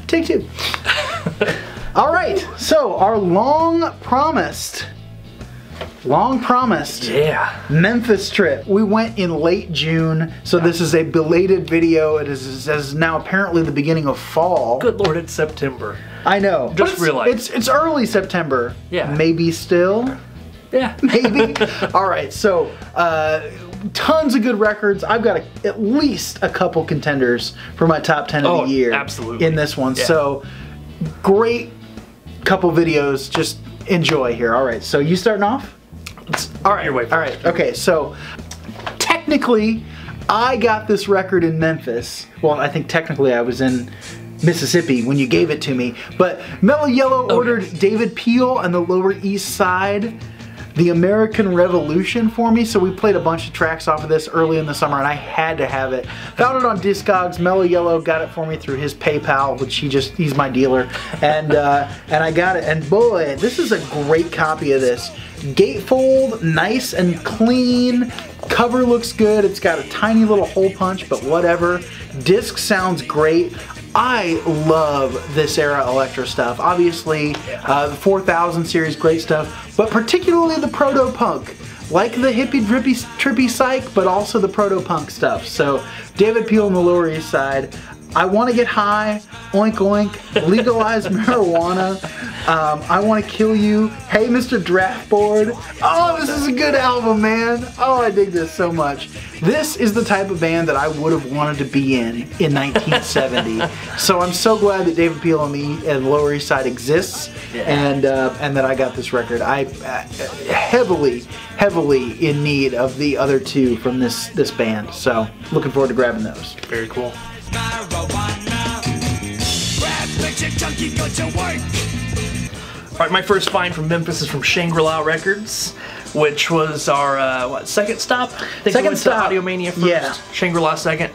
Take two. All right, so our long promised Memphis trip. We went in late June, so this is a belated video. It is now apparently the beginning of fall. Good Lord, it's September. I know. Just realized. It's early September. Yeah. Maybe still. Yeah. Maybe. All right, so tons of good records. I've got at least a couple contenders for my top 10 of the year. Absolutely. In this one. Yeah. So great couple videos. Just enjoy here. All right, so you starting off? All right. Your way. All right. Okay, so technically I got this record in Memphis. Well, I think technically I was in Mississippi when you gave it to me. But Mellow Yellow ordered David Peel and the Lower East Side, The American Revolution for me, so we played a bunch of tracks off of this early in the summer and I had to have it. Found it on Discogs. Mellow Yellow got it for me through his PayPal, which he's my dealer, and I got it, and boy, this is a great copy of this. Gatefold, nice and clean. Cover looks good. It's got a tiny little hole punch, but whatever. Disc sounds great. I love this era electro stuff. Obviously, the 4000 series, great stuff, but particularly the proto-punk. Like the hippie, trippy psych, but also the proto-punk stuff. So, David Peel on the Lower East Side. I Want to Get High, Oink Oink, Legalize Marijuana, I Want to Kill You, Hey Mr. Draftboard. Oh, this is a good album, man. Oh, I dig this so much. This is the type of band that I would have wanted to be in 1970. So I'm so glad that David Peel on the Lower East Side exists, and that I got this record. I heavily in need of the other two from this band. So looking forward to grabbing those. Very cool. Alright, my first find from Memphis is from Shangri-La Records, which was our second stop? I think second we went stop. To Audiomania first, yeah. Shangri-La second.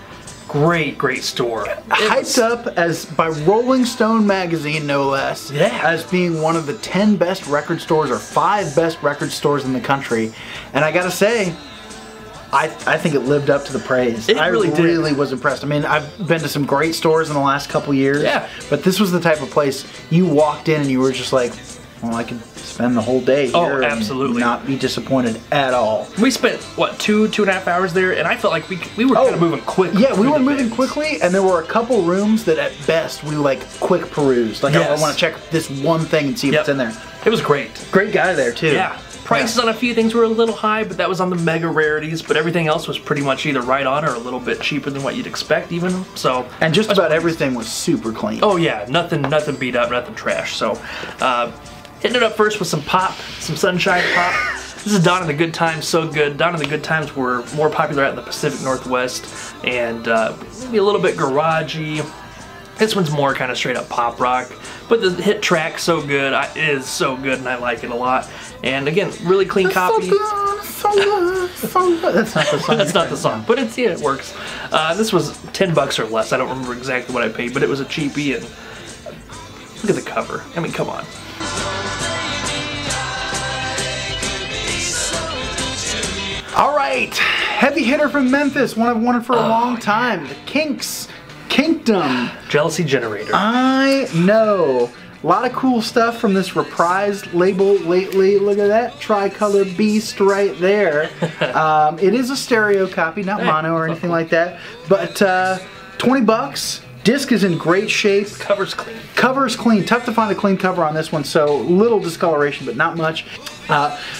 Great store. Hyped up as by Rolling Stone magazine, no less, as being one of the 10 best record stores or 5 best record stores in the country. And I gotta say, I think it lived up to the praise. It really did. I really was impressed. I mean, I've been to some great stores in the last couple years. Yeah. But this was the type of place you walked in and you were just like, well, I could spend the whole day here absolutely. and not be disappointed at all. We spent, what, 2.5 hours there, and I felt like we were kind of moving quickly. Yeah, we were moving quickly, and there were a couple rooms that at best we like quick perused. Like, I want to check this one thing and see what's in there. It was great. Great guy there, too. Yeah. Prices on a few things were a little high, but that was on the mega rarities, but everything else was pretty much either right on or a little bit cheaper than what you'd expect even, so. And just about everything was super clean. Oh yeah, nothing beat up, nothing trash, so. Hitting it up first with some pop, some Sunshine Pop. This is Dawn of the Good Times, so good. Dawn of the Good Times were more popular out in the Pacific Northwest, and maybe a little bit garagey. This one's more kind of straight up pop rock, but the hit track so good, it is so good, and I like it a lot. And again, really clean copy. So good. That's not the song. That's not the song, but it works. This was $10 or less. I don't remember exactly what I paid, but it was a cheapie, and look at the cover. I mean, come on. All right, heavy hitter from Memphis, one I've wanted for a long time. The Kinks, Kinkdom. Jealousy Generator. I know. A lot of cool stuff from this Reprise label lately. Look at that tricolor beast right there. It is a stereo copy, not mono or anything like that. But $20. Disc is in great shape. Cover's clean. Cover's clean. Tough to find a clean cover on this one, so little discoloration, but not much.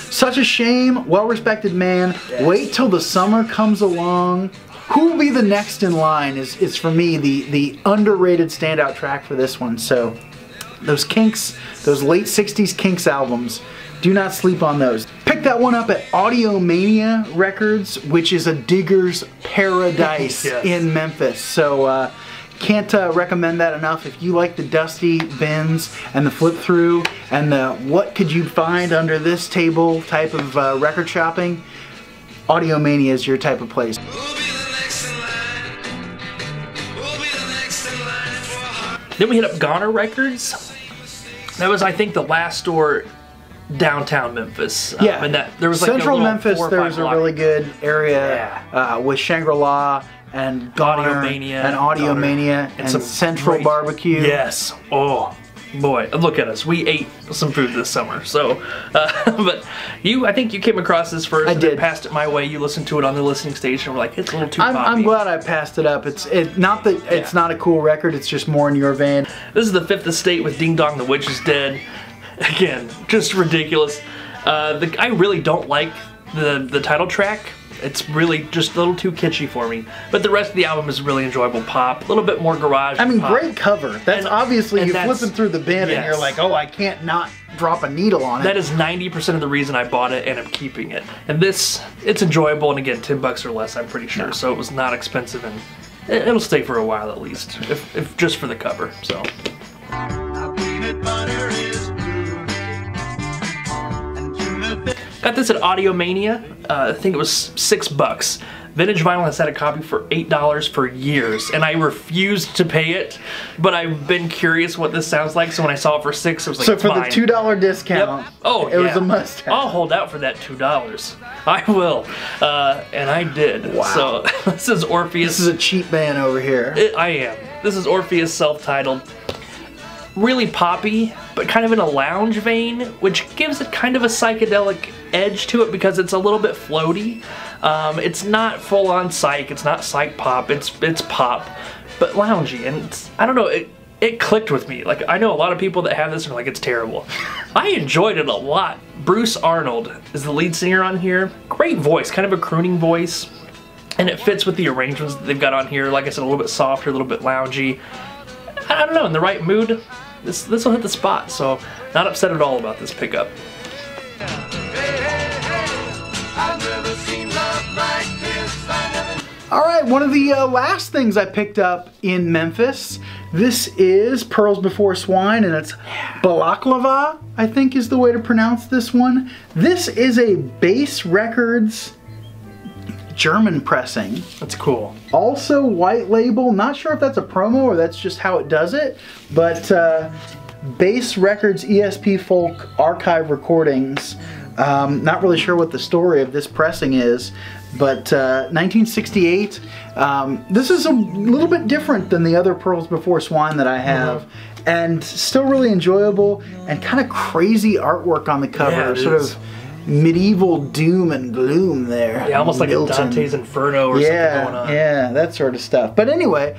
Such a shame. Well-respected man. Yes. Wait till the summer comes along. Who will be the next in line is for me the underrated standout track for this one. So those Kinks, those late 60s Kinks albums, do not sleep on those. Pick that one up at Audiomania Records, which is a digger's paradise in Memphis. So can't recommend that enough. If you like the dusty bins and the flip through and the what could you find under this table type of record shopping, Audiomania is your type of place. Then we hit up Goner Records. That was, I think, the last store downtown Memphis. Yeah, and that there was like Central Memphis. There's a really good area with Shangri La and Goner Audiomania, and Audiomania and some Central great, Barbecue. Yes. Oh boy, look at us. We ate some food this summer. So, but I think you came across this first. I and did. then passed it my way. You listened to it on the listening station. We're like, it's a little too poppy. I'm glad I passed it up. It's not that it's not a cool record. It's just more in your vein. This is the Fifth Estate with Ding Dong the Witch is Dead. Again, just ridiculous. I really don't like the title track. It's really just a little too kitschy for me. But the rest of the album is really enjoyable pop. A little bit more garage. I mean, pop. great cover. That's obviously you flipping through the bin and you're like, oh, I can't not drop a needle on it. That is 90% of the reason I bought it, and I'm keeping it. And it's enjoyable, and again, $10 or less, I'm pretty sure. Yeah. So it was not expensive, and it'll stay for a while at least, if just for the cover. So. Got this at Audiomania. I think it was $6. Vintage Vinyl has had a copy for $8 for years, and I refused to pay it, but I've been curious what this sounds like, so when I saw it for $6, I was like, so it's for mine. the $2 discount, yep. Oh, it was a must-have. I'll hold out for that $2. I will, and I did. Wow. So this is Orpheus. This is a cheap man over here. I am. This is Orpheus, self-titled. Really poppy, but kind of in a lounge vein, which gives it kind of a psychedelic edge to it because it's a little bit floaty. It's not full-on psych, it's not psych pop, it's pop, but loungy, and I don't know, it clicked with me. Like, I know a lot of people that have this and are like, it's terrible. I enjoyed it a lot. Bruce Arnold is the lead singer on here. Great voice, kind of a crooning voice, and it fits with the arrangements that they've got on here. Like I said, a little bit softer, a little bit loungy. I don't know, in the right mood, this will hit the spot, so not upset at all about this pickup. Alright, one of the last things I picked up in Memphis, this is Pearls Before Swine, and it's Balaklava, I think is the way to pronounce this one. This is a Bass Records German pressing. That's cool. Also white label, not sure if that's a promo or that's just how it does it, but Bass Records ESP Folk Archive Recordings. Not really sure what the story of this pressing is, but 1968. This is a little bit different than the other Pearls Before Swine that I have, and still really enjoyable and kind of crazy artwork on the cover. Yeah, sort of medieval doom and gloom there. Yeah, almost like a Dante's Inferno or something going on. Yeah, that sort of stuff. But anyway,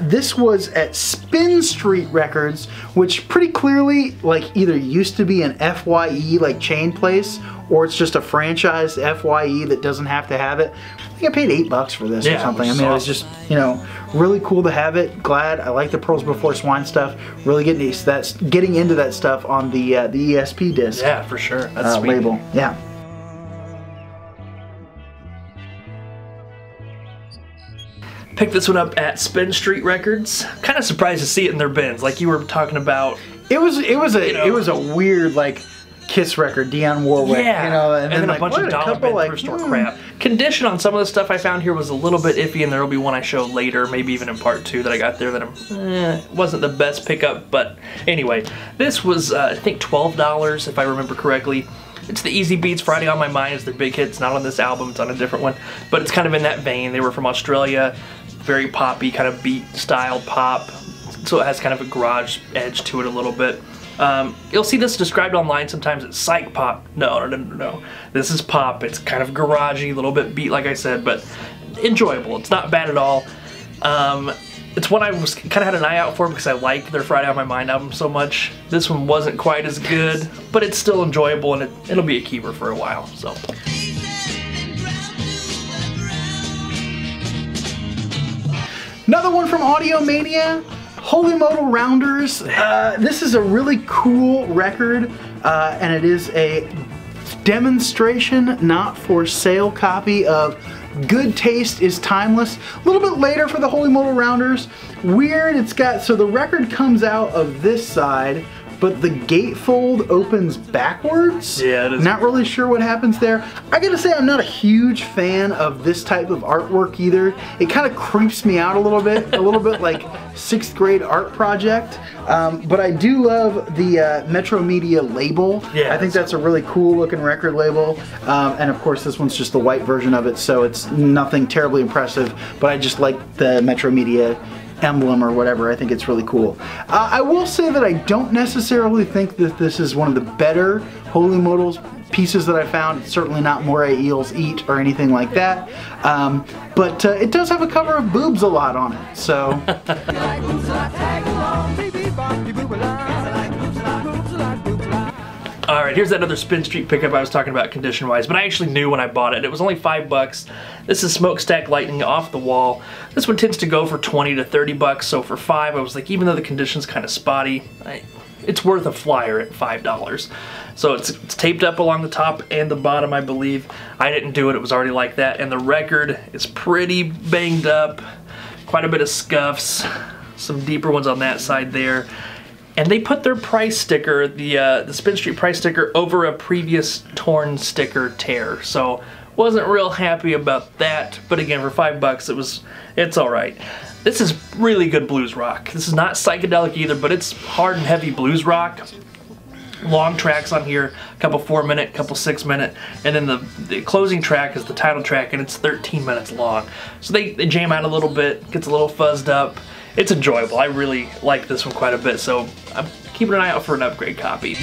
this was at Spin Street Records, which pretty clearly like either used to be an FYE like chain place, or it's just a franchised FYE that doesn't have to have it. I think I paid $8 for this or something. I mean, it was just, you know, really cool to have it. Glad. I like the Pearls Before Swine stuff. Really getting into that stuff on the ESP disc. Yeah, for sure. That's sweet. Label. Yeah. Picked this one up at Spin Street Records. Kind of surprised to see it in their bins, like you were talking about. It was a weird like Kiss record, Dionne Warwick, yeah, you know, and then a like, bunch of dollar bin like, thrift store crap. Condition on some of the stuff I found here was a little bit iffy, and there will be one I show later, maybe even in part 2 that I got there that wasn't the best pickup. But anyway, this was I think $12 if I remember correctly. It's the Easybeats, Friday on My Mind is their big hit. It's not on this album, it's on a different one, but it's kind of in that vein. They were from Australia, very poppy, kind of beat style pop, so it has kind of a garage edge to it a little bit. You'll see this described online sometimes as psych pop. No. This is pop. It's kind of garagey, a little bit beat, like I said, but enjoyable. It's not bad at all. It's one I was kind of had an eye out for because I like their Friday on My Mind album so much. This one wasn't quite as good, but it's still enjoyable, and it'll be a keeper for a while. So. Another one from Audiomania. Holy Modal Rounders. This is a really cool record, and it is a demonstration, not for sale copy of Good Taste is Timeless. A little bit later for the Holy Modal Rounders. Weird, it's got, so the record comes out of this side but the gatefold opens backwards. Yeah, it is. Not really sure what happens there. I gotta say, I'm not a huge fan of this type of artwork either. It kind of creeps me out a little bit like 6th grade art project. But I do love the Metro Media label. Yeah, I think that's a really cool looking record label. And of course this one's just the white version of it, so it's nothing terribly impressive, but I just like the Metro Media emblem or whatever. I think it's really cool. I will say that I don't necessarily think that this is one of the better Holy Modals pieces that I found. It's certainly not Moray Eels Eat or anything like that. But it does have a cover of Boobs a Lot on it, so. Alright, here's that other Spin Street pickup I was talking about condition-wise, but I actually knew when I bought it. It was only $5. This is Smokestack Lightning Off the Wall. This one tends to go for 20 to 30 bucks, so for $5, I was like, even though the condition's kind of spotty, it's worth a flyer at $5. So it's taped up along the top and the bottom, I believe. I didn't do it, it was already like that, and the record is pretty banged up, quite a bit of scuffs, some deeper ones on that side there. And they put their price sticker, the Spin Street price sticker, over a previous torn sticker tear. So wasn't real happy about that. But again, for $5, it's all right. This is really good blues rock. This is not psychedelic either, but it's hard and heavy blues rock. Long tracks on here, a couple 4-minute, couple 6-minute, and then the closing track is the title track, and it's 13 minutes long. So they jam out a little bit, gets a little fuzzed up. It's enjoyable. I really like this one quite a bit, so I'm keeping an eye out for an upgrade copy.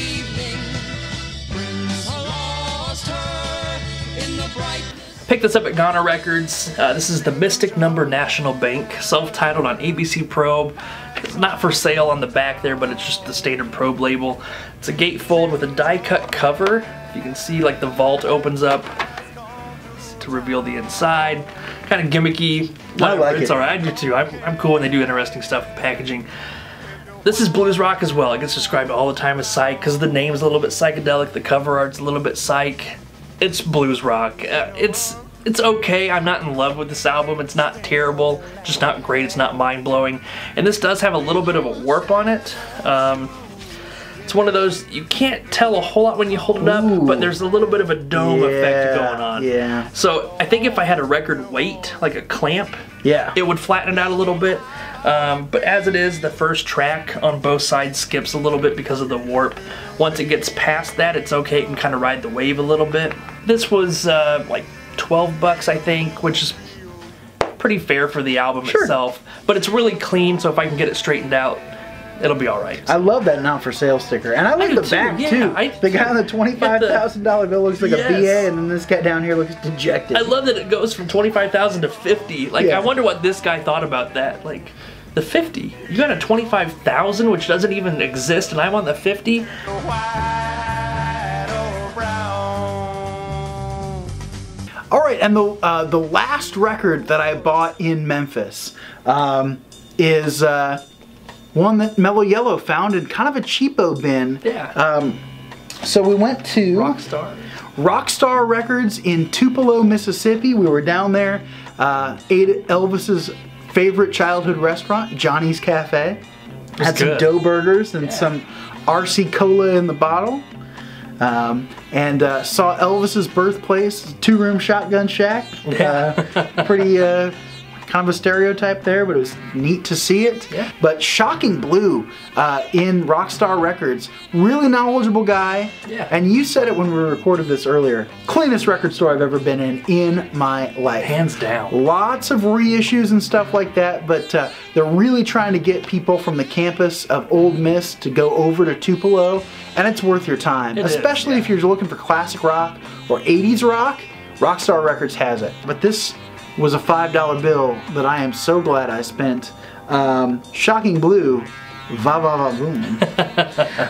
Picked this up at Ghana Records. This is the Mystic Number National Bank, self-titled on ABC Probe. It's not for sale on the back there, but it's just the standard Probe label. It's a gatefold with a die-cut cover. You can see like the vault opens up to reveal the inside. Kind of gimmicky. I like it. It's alright, I do too. I'm cool when they do interesting stuff with packaging. This is blues rock as well. It gets described all the time as psych because the name's a little bit psychedelic, the cover art's a little bit psych. It's blues rock. It's okay. I'm not in love with this album. It's not terrible, just not great. It's not mind-blowing. And this does have a little bit of a warp on it. It's one of those, you can't tell a whole lot when you hold it up, but there's a little bit of a dome effect going on. Yeah. So I think if I had a record weight, like a clamp, it would flatten it out a little bit. But as it is, the first track on both sides skips a little bit because of the warp. Once it gets past that, it's okay. It can kind of ride the wave a little bit. This was like $12, I think, which is pretty fair for the album itself. But it's really clean, so if I can get it straightened out, it'll be all right. I love that not for sale sticker, and I like the back too. The guy on the $25,000 bill looks like a BA, and then this guy down here looks dejected. I love that it goes from $25,000 to $50. Like, I wonder what this guy thought about that. Like, the 50. You got a $25,000, which doesn't even exist, and I'm on the 50. All right, and the last record that I bought in Memphis is one that Mellow Yellow found in kind of a cheapo bin. Yeah. So we went to Rockstar Records in Tupelo, Mississippi. We were down there, ate at Elvis's favorite childhood restaurant, Johnny's Cafe. Had some dough burgers and some RC Cola in the bottle. And saw Elvis's birthplace, 2-room shotgun shack. Pretty kind of a stereotype there, but it was neat to see it. Yeah. But Shocking Blue in Rockstar Records, really knowledgeable guy. Yeah. And you said it when we recorded this earlier, cleanest record store I've ever been in my life. Hands down. Lots of reissues and stuff like that, but they're really trying to get people from the campus of Old Miss to go over to Tupelo, and it's worth your time. Especially if you're looking for classic rock or 80s rock, Rockstar Records has it. But this was a $5 bill that I am so glad I spent. Shocking Blue, Va Va Va Boom.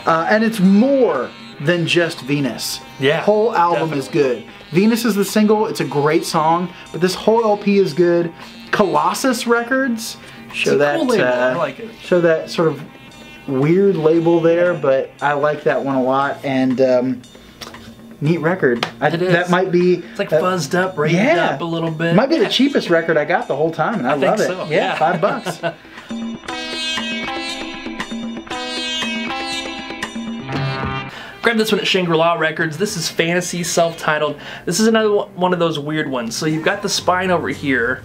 And it's more than just Venus. Yeah, whole album is good. Venus is the single, it's a great song, but this whole LP is good. Colossus Records, show that, cool I like it. Show that sort of weird label there, but I like that one a lot. And neat record. That might be... It's like fuzzed up, rated up a little bit. Might be the cheapest record I got the whole time, and I love it. So. Yeah, $5. Grabbed this one at Shangri-La Records. This is Fantasy, self-titled. This is another one of those weird ones. So you've got the spine over here.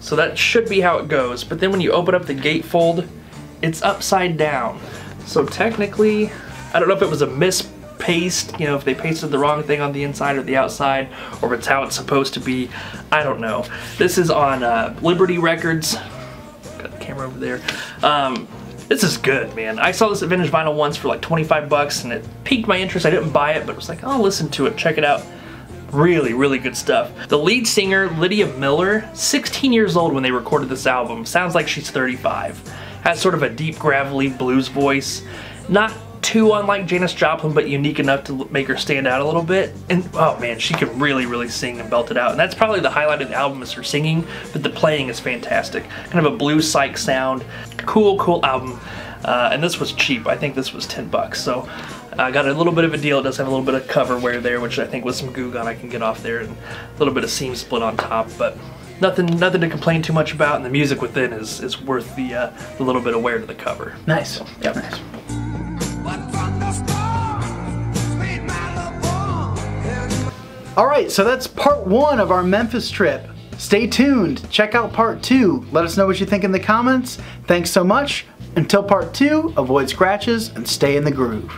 So that should be how it goes. But then when you open up the gatefold, it's upside down. So technically, I don't know if it was a mispaste, you know, if they pasted the wrong thing on the inside or the outside, or if it's how it's supposed to be. I don't know. This is on Liberty Records. Got the camera over there. This is good, man. I saw this at Vintage Vinyl once for like 25 bucks and it piqued my interest. I didn't buy it, but it was like, I'll listen to it, check it out. Really, really good stuff. The lead singer, Lydia Miller, 16 years old when they recorded this album. Sounds like she's 35. Has sort of a deep, gravelly blues voice. Not too unlike Janis Joplin, but unique enough to make her stand out a little bit. And oh man, she can really, really sing and belt it out. And that's probably the highlight of the album is her singing, but the playing is fantastic. Kind of a blues psych sound. Cool, cool album. And this was cheap. I think this was 10 bucks. So I got a little bit of a deal. It does have a little bit of cover wear there, which I think with some Goo Gone I can get off there, and a little bit of seam split on top, but nothing to complain too much about, and the music within is worth the little bit of wear to the cover. Nice. So, yep. Nice. Alright, so that's part 1 of our Memphis trip. Stay tuned. Check out part 2. Let us know what you think in the comments. Thanks so much. Until part 2, avoid scratches and stay in the groove.